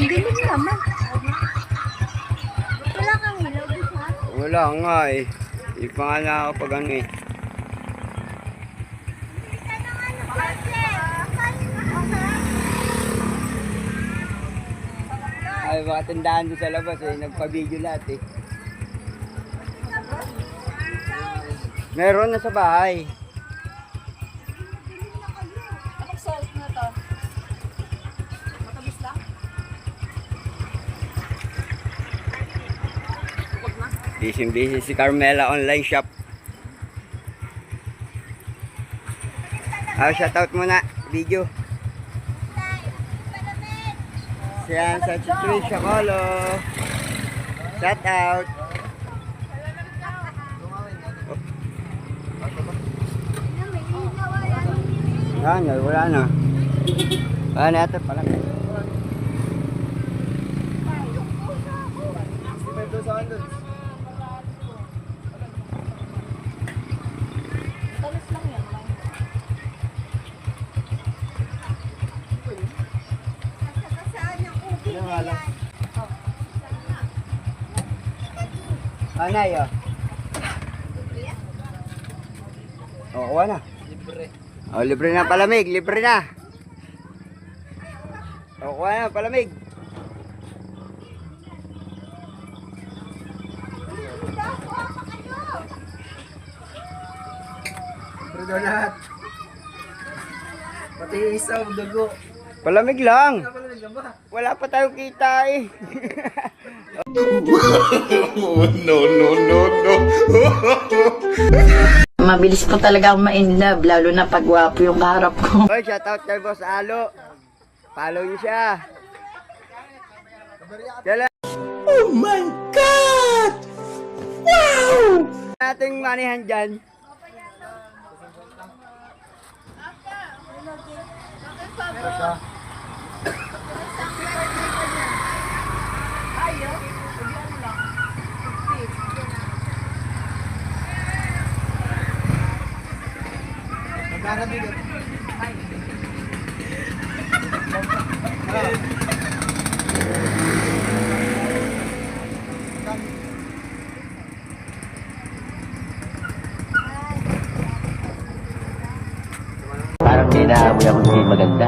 dilim naman. Wala kang ilaw, di ba? Wala nga eh. Hindi pa nga nakakapag ano eh. Ay, baka tandaan doon sa labas eh. Nagpa-video lahat eh. Meron na sa bahay. Anong salt na to? Matamis lang? Busy si Carmela online shop. Shoutout muna. Video. Siyan sa Trisha Colo. Shoutout. Wala na. Wala na ito pala. Tamis lang yan. Saan yung ubi na yan? Ano yun? Oo, kuha na. Libre. Oh, libre na palamig, libre na. O, kuha na palamig. Libre daw lahat. Pati isaw, dugo. Palamig lang. Napalamig na ba? Wala pa tayong kita eh. No. Mabilis po talaga akong ma-inlove, lalo na pag gwapo yung kaharap ko. Oy, shoutout kay Boss Alo. Follow niyo siya. Kailan Oh my God! Wow! nating manihan dyan? Magkakabigat. Parang tinaamoy ako hindi maganda.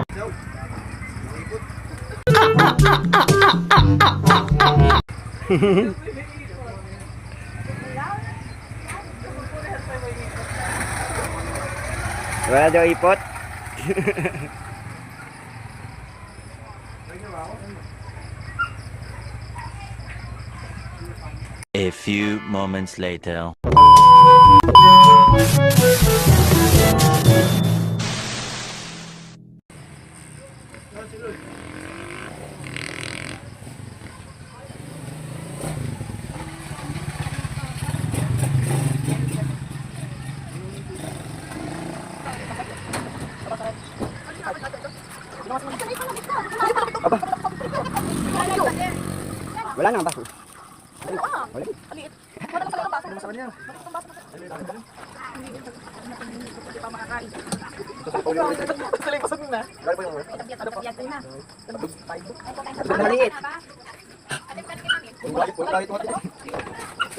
Wala daw ipot. A few moments later. Wala nang baso. Wala. Sa kanya. Salipasok na. Maliit.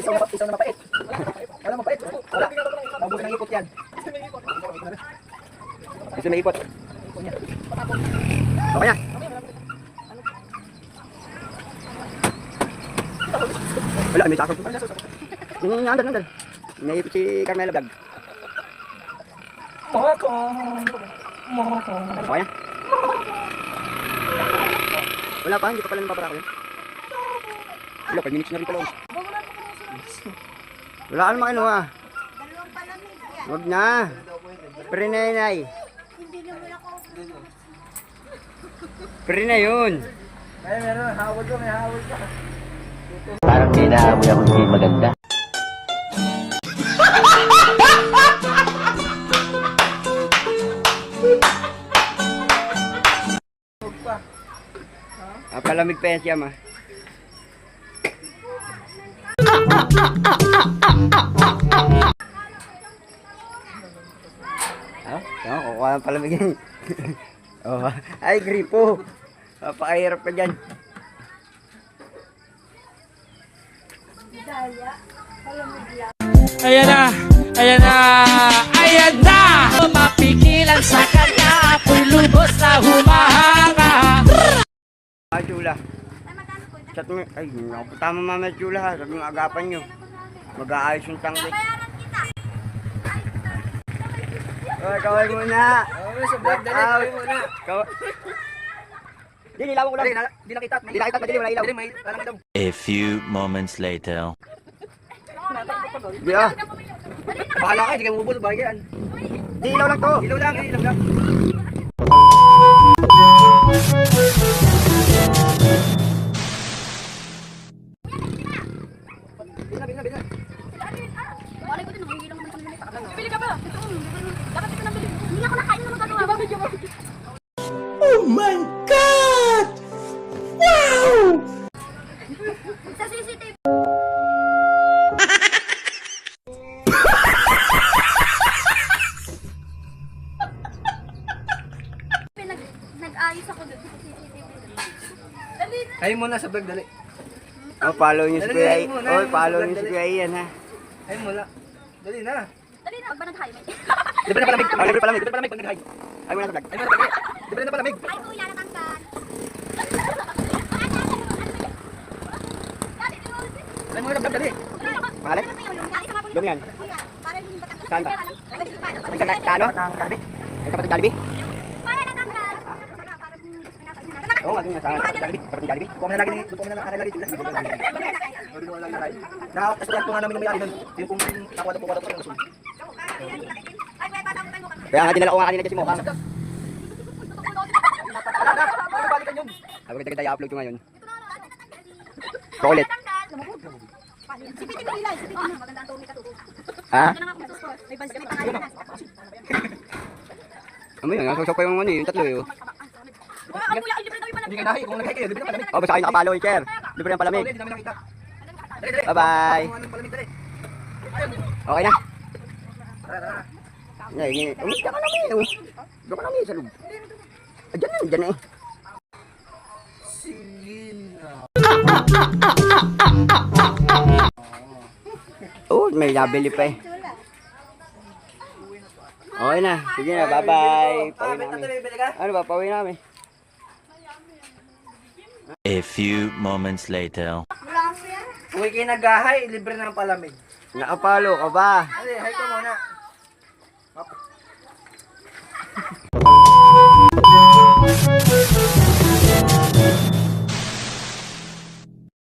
Isang na mapait. Wala mapait. Wala. Mabuti ng ipot yan. Gusto may ipot. Okay na. Wala, may sakot. Nandun. May ipot si Carmela Vlog. Okay na. Wala pa, hindi pa pala nababara ko yun. Wala, 5 minutes na rin pala. Wala ka naman kinuha. Dalawang palamig yan. Huwag na. Pre-nay. Hindi naman ako. Pre na yun. Ay, meron. Hawal ko. May hawal ka. Parang tinaamoy ako hindi maganda. Palamig pa yan siya ma. Kukuha ng palamig yan. Oh, ay, gripo. Napakahirap ka dyan. Yaya. Palamig lang. Ayan na! Ayan na! Ayan na! Mapigilan sa kanya, ako'y lubos na humahanga. Ah, Chula. Ay, magkano po? Chat mo. Ay, naku, tama mama Chula ha. Sabi yung agapan nyo. Mag-aayos yung tangke. Bayaran kita. Oy, kaway muna. Oo, sa vlog, dali. Kaway muna. Di, nilawan ko lang. Di nakita. Di nakita, madilim, wala ilaw. Dali, may parang ilaw. A few moments later. Di ah. Bahala ka, hindi ka mabubol. Bagay yan. Di, ilaw lang to. Ilaw lang, ilaw lang. Malay ko din, nangihilang man kami. Bibili ka ba? Bakit ito nabili? Hindi ako nakain na magagawa. Oh my God! Wow! Sa CCTV. Nag-ayos ako doon sa CCTV. Dali na. Ayun muna sa vlog, dali. Oh, follow nyo si Dali, Kuya dali Ian. muna, Oh, dali, follow dali. nyo si Kuya Ian ha. Ayun muna. Dali na. Dali na. Pag ba nag-highway? Di ba na palamig? Oh, libre palamig. Di ba na palamig pag nag-hide? Ay, muna sa vlog. Ay, muna palamig. Di ba na palamig? Ay, kuya, natanggal. Ay, muna vlog, dali. Pangalan? Doon yan. Saan ba? Sa ano? Ay, kapatid Jollibee? Oo, nga doon sa Jollibee. Kapatid Jollibee. Buko mo na lagi ni, buko mo na lagi sila. Nakakasulat po nga namin ng may-ari nun. Yung kung nakuha na po ko ng sulit. Kaya nga dinala ko nga kanina dyan si Mokang. Sabi ko tayo i-upload ko ngayon. Chocolate. Sipitin mo nila, sipitin mo. Maganda ang tumi katuto. Ha? Ano nga ako sa store? May bansit pa nga. Ano yun? Nasusok ko yung ano yung tatlo yun. Ang kuya, libre daw yung Hindi ka nahi, kung nag-hide kayo, di ba na palamig? Oh, basta kayo nakapalo yung chair. Libre ng palamig. Hindi namin nakita. Dali, dali. Bye-bye. Kung anong palamig, dali. Okay na. Tara, tara. Ay, diyan ka namin. Diyan ka namin sa loob. Diyan na, diyan na eh. Oh, may nabili pa eh. Okay na. Sige na, bye-bye. Pauwi namin. Ano ba, pauwi namin. A few moments later. Uwi kayo nag-ahay, libre na ng palamig. Nakapalo ka ba? Dali, hi ka muna.